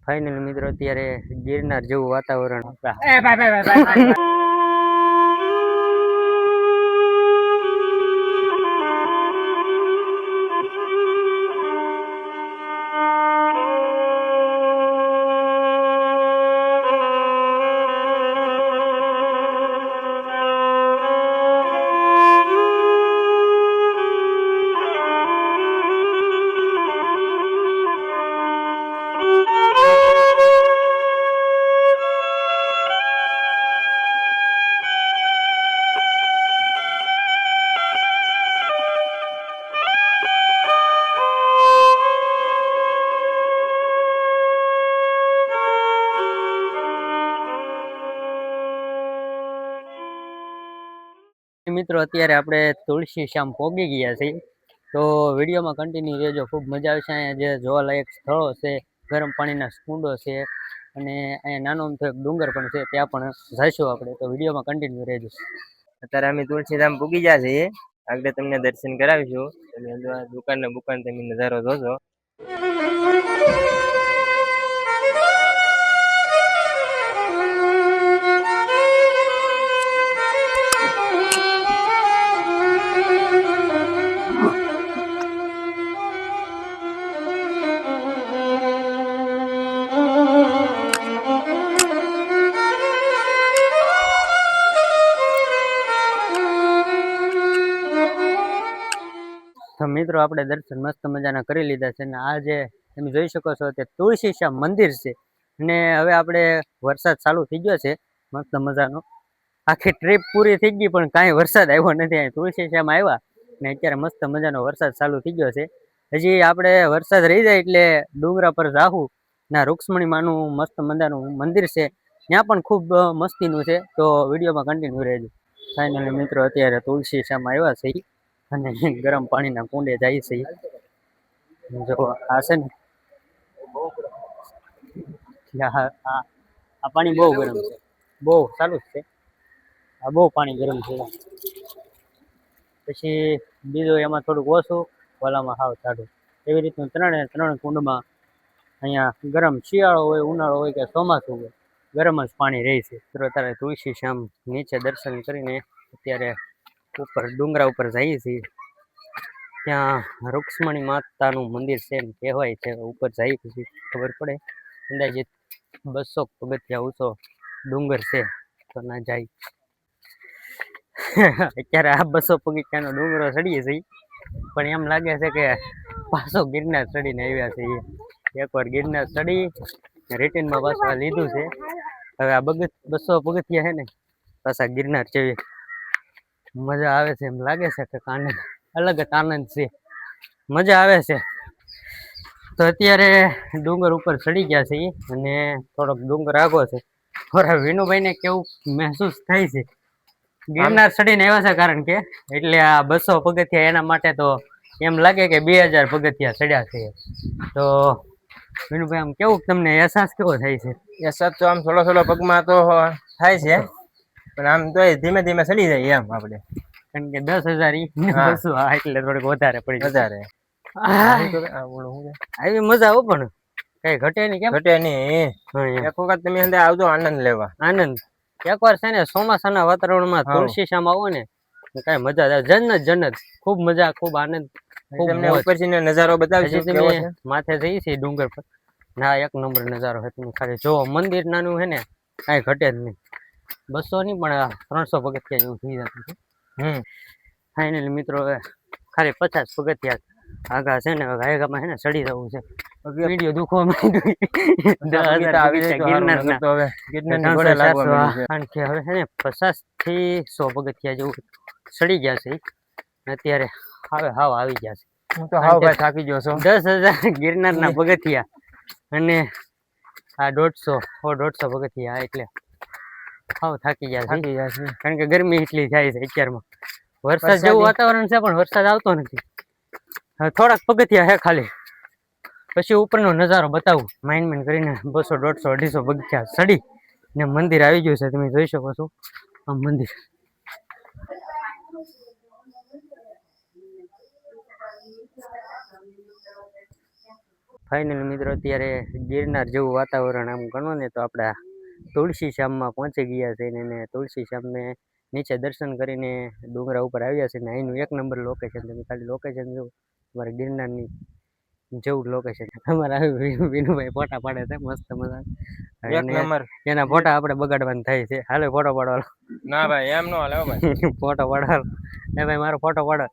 Final મિત્રો અત્યારે ગિરનાર જેવું વાતાવરણ મિત્રો અત્યારે આપણે તુલસી શ્યામ પોગી ગયા છીએ તો વિડીયોમાં કન્ટિન્યુ રહેજો ખૂબ મજા આવશે અહીંયા જે જોવાલાયક સ્થળો છે ગરમ પાણીના કુંડો છે અને અહીંયા નાનો અમથો એક ડુંગર પણ છે ત્યાં પણ જઈશું આપણે તો વિડીયોમાં કન્ટિન્યુ રહેજો અત્યારે અમે તુલસીધામ પૂગી ગયા છીએ આગળ તમને દર્શન કરાવીશું તમે દુકાન તમે નજારો જોજો તો મિત્રો આપણે દર્શન મસ્ત મજાના કરી લીધા છે અને આ જે તમે જોઈ શકો છો તે તુલસી શ્યામ મંદિર છે અને હવે આપણે વરસાદ ચાલુ થઈ ગયો છે મસ્ત મજાનો આખી ટ્રીપ પૂરી થઈ ગઈ પણ કાંઈ વરસાદ આવ્યો નથી અહીં તુલસી શ્યામ આવ્યા ને અત્યારે મસ્ત મજાનો વરસાદ ચાલુ થઈ ગયો છે હજી આપણે વરસાદ રહી જાય એટલે ડુંગરા પર જાહું ના રૂક્ષ્મણી માનું મસ્ત મજાનું મંદિર છે ત્યાં પણ ખૂબ મસ્તીનું છે તો વિડીયોમાં કન્ટિન્યુ રહેજો ફાઇનલી મિત્રો અત્યારે તુલસી શ્યામ આવ્યા છે અને ગરમ પાણીના કુંડે જાય છે જો આ છે ને આ પાણી બહુ ગરમ છે બહુ ચાલુ જ છે આ બહુ પાણી ગરમ છે પછી બીજું એમાં થોડુંક ઓછું ઓલામાં હાવ ઠાડું એવી રીતનું ત્રણ કુંડમાં અહીંયા ગરમ શિયાળો હોય ઉનાળો હોય કે ચોમાસું હોય ગરમ જ પાણી રહે છે તો અત્યારે તુલસી શ્યામ નીચે દર્શન કરીને અત્યારે ઉપર ડુંગરા ઉપર જઈએ છીએ ત્યાં રૂક્ષ્મણી માતાનું મંદિર છે એમ કહેવાય છે ઉપર જઈ પછી ખબર પડે અંદાજિત 200 પગથિયા ઊંચો ડુંગર છે તો ના જાય અત્યારે આ 200 પગથિયાનો ડુંગરો ચડીએ છીએ પણ એમ લાગે છે કે પાછો ગિરનાર ચડીને આવ્યા છે એકવાર ગિરનાર ચડી રિટર્નમાં પાછું લીધું છે હવે આ 200 પગથિયા છે ને પાછા ગિરનાર જેવી મજા આવે છે એમ લાગે છે કે આનંદ અલગ જ આનંદ છે મજા આવે છે તો અત્યારે ડુંગર ઉપર ચડી ગયા છે અને થોડોક ડુંગર આગો છે થોડા વિનુભાઈને કેવું મહેસૂસ થાય છે ગિરનાર ચડીને આવ્યા છે કારણ કે એટલે આ 200 પગથિયા એના માટે તો એમ લાગે કે 2000 પગથિયા ચડ્યા છે તો વિનુભાઈ આમ કેવું તમને અહેસાસ કેવો થાય છે અહેસાસ તો આમ થોડો પગમાં તો થાય છે પણ આમ તો ધીમે ધીમે ચડી જાય એમ આપણે કારણ કે 10,000 એટલે થોડીક વધારે પડી વધારે આવી મજા આવો પણ કઈ ઘટે નહીં કેમ ઘટે નહીં એક વખત તમે અંદર આવજો આનંદ લેવા આનંદ એકવાર છે ને ચોમાસાના વાતાવરણમાં તુલસી શ્યામ આવો ને કઈ મજા આવે જન્નત ખૂબ મજા ખૂબ આનંદ તમને ઉપરથી નજારો બતાવીશું કેવો છે માથે જઈએ છીએ ડુંગર પર ના એક નંબર નજારો છે તમે ખાલી જો મંદિર નાનું છે ને કઈ ઘટે જ નહીં 200 નહીં પણ 300 પગથિયા જેવું થઈ જતું છે ફાઇનલી મિત્રો હવે ખાલી 50 પગથિયા આગા છે ને ગાયગામાં છે ને ચડી જવું છે વિડીયો દુખવા કારણ કે હવે છે ને 50 થી 100 પગથિયા જેવું ચડી ગયા છે અત્યારે હવે હાવ આવી ગયા છે હું તો હાવ ભાઈ થાકી ગયો છું 10,000 ગિરનારના પગથિયા અને આ 150 પગથિયા એટલે હાવ થાકી ગયા છે કારણ કે ગરમી એટલી થાય છે અત્યારમાં વરસાદ જેવું વાતાવરણ છે પણ વરસાદ આવતો નથી થોડાક પગથિયા છે ખાલી પછી ઉપરનો નજારો બતાવું માઇન્ડ કરીને 200 150 250 પગથિયા ચડી ને મંદિર આવી ગયું છે તમે જોઈ શકો છો આ મંદિર ફાઇનલી મિત્રો અત્યારે ગિરનાર જેવું વાતાવરણ આમ ગણો ને તો આપણે તુલસી શ્યામમાં પહોંચી ગયા છે ને તુલસી શ્યામને નીચે દર્શન કરીને ડુંગરા ઉપર આવ્યા છે ને અહીંનું એક નંબર લોકેશન. તમે ખાલી લોકેશન જો અમારે ગિરનારની જેવું લોકેશન. અમારા વિનુભાઈ ફોટા પાડે છે મસ્ત મજા. એક નંબર. એના ફોટા આપણે બગાડવાના થાય છે. હાલે ફોટો પાડવાનો. ના ભાઈ એમ નો હાલે ભાઈ. ફોટો પાડવાનો. એ ભાઈ મારો ફોટો પાડો.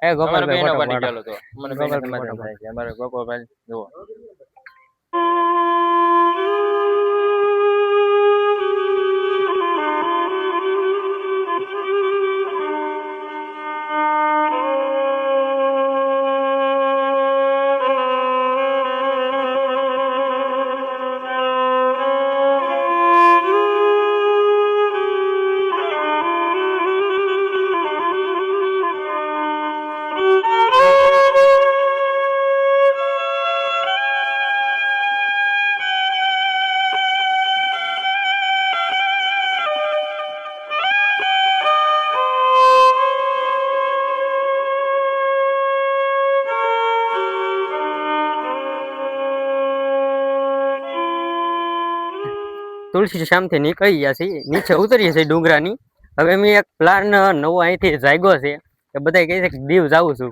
એ ગોપાલભાઈ ફોટો પાડો. ચાલો તો મને ગોપાલભાઈ થાય છે. અમારે ગોપાલભાઈ જુઓ. તુલસી શ્યામથી નીકળી ગયા છીએ, નીચે ઉતરીએ છીએ ડુંગરાની. હવે મેં એક પ્લાન નવો અહીંથી જાગ્યો છે કે બધા કહે છે કે દીવ જાઉં છું,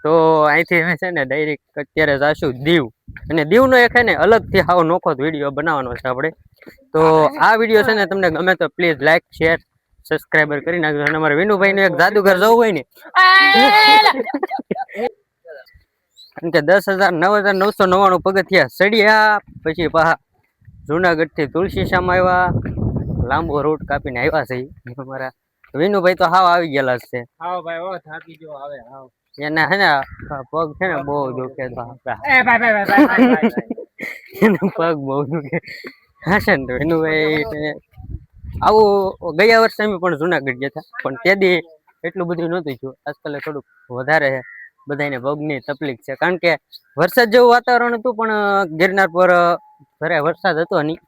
તો અહીંથી અમે છે ને ડાયરેક્ટ અત્યારે જાશું દીવ. અને દીવનો એક છે ને અલગથી આવો નોખો વિડીયો બનાવવાનો છે આપણે. તો આ વિડીયો છે ને તમને ગમે તો પ્લીઝ લાઈક શેર સબસ્ક્રાઈબર કરી નાખજો. અને અમારા વિનુભાઈનું એક જાદુઘર જવું હોય ને, કારણ કે 10,0999 પગથિયા ચડ્યા પછી પાછા જુનાગઢ થી તુલસી શ્યામ આવ્યા, લાંબો રૂટ કાપીને આવ્યા છે. અમારા વિનુભાઈ તો હાવ આવી ગયેલા છે. હાવ ભાઈ ઓ થાકી ગયો હવે હાવ. એના હે ને પગ છે ને બહુ દુખે. એના પગ બહુ દુખે. હા છે ને વિનુભાઈ આવું ગયા વર્ષે અમે પણ જુનાગઢ ગયા હતા, પણ તે દી એટલું બધું નહોતું થયું. આજકાલ થોડુંક વધારે છે બધાને પગની તકલીફ છે, કારણ કે વરસાદ જેવું વાતાવરણ હતું પણ ગિરનાર પર ઘરે વરસાદ હતો નહીં.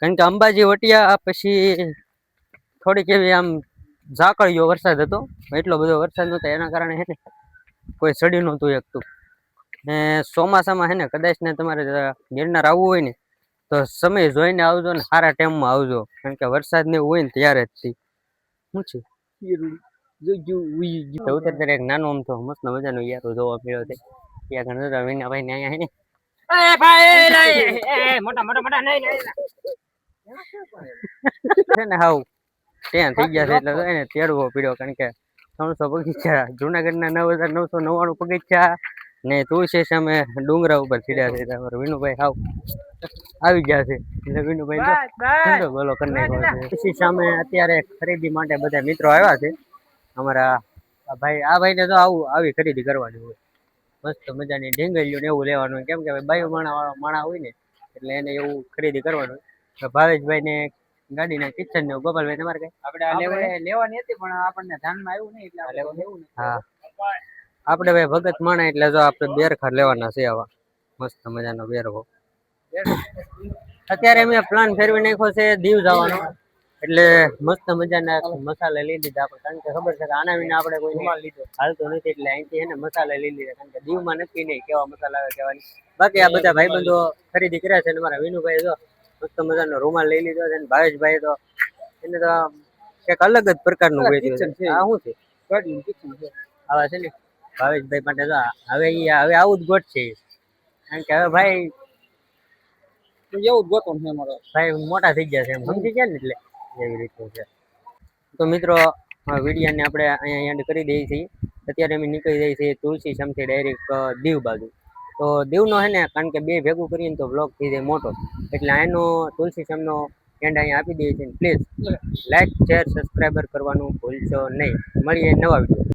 કારણ કે અંબાજી વટિયા પછી થોડીક એવી આમ ઝાકળીયો વરસાદ હતો, એટલો બધો વરસાદ નહોતો. એના કારણે છે ને કોઈ ચડી નહોતું એકતું. ને ચોમાસામાં છે ને કદાચ ને તમારે ગિરનાર આવવું હોય ને તો સમય જોઈને આવજો ને સારા ટાઈમમાં આવજો, કારણ કે વરસાદ ને એવું હોય ને ત્યારે જ થી શું છે ઉતર એક નાનો આમ તો મસ્ત મજાનો યાર જોવા મળ્યો છે. ત્યાં ઘણા વિનાભાઈ ને અહીંયા છે ને હાવ ત્યાં થઈ ગયા છે એટલે એને તેડવો પડ્યો, કારણ કે 300 પગથિયા જુનાગઢના 9,999 પગથિયા ને તુલસી સામે ડુંગરા ઉપર ચડ્યા છે. વિનુભાઈ હાવ આવી ગયા છે એટલે વિનુભાઈ બોલો કરી નાખ્યો છે. તુલસી સામે અત્યારે ખરીદી માટે બધા મિત્રો આવ્યા છે. અમારા ભાઈ આ ભાઈને તો આવી ખરીદી કરવાની હોય, મસ્ત મજાની ઢીંગલીઓ ને એવું લેવાનું હોય, કેમ કે બાયુ માણા હોય ને એટલે એને એવું ખરીદી કરવાનું હોય. ભાવેશભાઈ ને ગાડીના કિચન ને ગોપાલભાઈ તમારે કઈ આપણે લેવાની હતી પણ આપણને ધ્યાનમાં આવ્યું નહીં એટલે લેવું ને. હા આપણે ભાઈ ભગત માણા એટલે જો આપણે બેરખા લેવાના છે આવા મસ્ત મજાનો બેરખો. અત્યારે અમે પ્લાન ફેરવી નાખ્યો છે દીવ જવાનો, એટલે મસ્ત મજાના મસાલા લઈ લીધા આપણે, કારણ કે ખબર છે કે આના વિના આપણે કોઈ હાલતું નથી. એટલે અહીંથી એને મસાલા લઈ લીધા, કારણ કે દીવમાં નક્કી નહીં કેવા મસાલા આવે કેવાની. બાકી આ બધા ભાઈબંધો ખરીદી કર્યા છે. અને મારા વિનુભાઈ જો મસ્ત મજાનો રૂમાલ લઈ લીધો છે. અને ભાવેશભાઈ તો એને તો એક અલગ જ પ્રકારનું વેચ્યું છે. આ શું છે આવા છે ને ભાવેશભાઈ માટે જો હવે આવું જ ગોઠ છે, કારણ કે હવે ભાઈ એવું જ ગોતો છે અમારો ભાઈ મોટા થઈ ગયા છે એમ સમજી ગયા ને, એટલે એવી રીતનું છે. તો મિત્રો વિડીયોને આપણે અહીંયા એન્ડ કરી દઈએ છીએ. અત્યારે અમે નીકળી જઈએ છીએ તુલસી શ્યામથી ડાયરેક્ટ દીવ બાજુ. તો દીવનો છે ને કારણ કે બે ભેગું કરીએ તો બ્લોગ થઈ જાય મોટો, એટલે આનો તુલસી શ્યામનો એન્ડ અહીંયા આપી દઈએ છીએ. પ્લીઝ લાઈક શેર સબસ્ક્રાઈબર કરવાનું ભૂલશો નહીં. મળીએ નવા વિડીયો.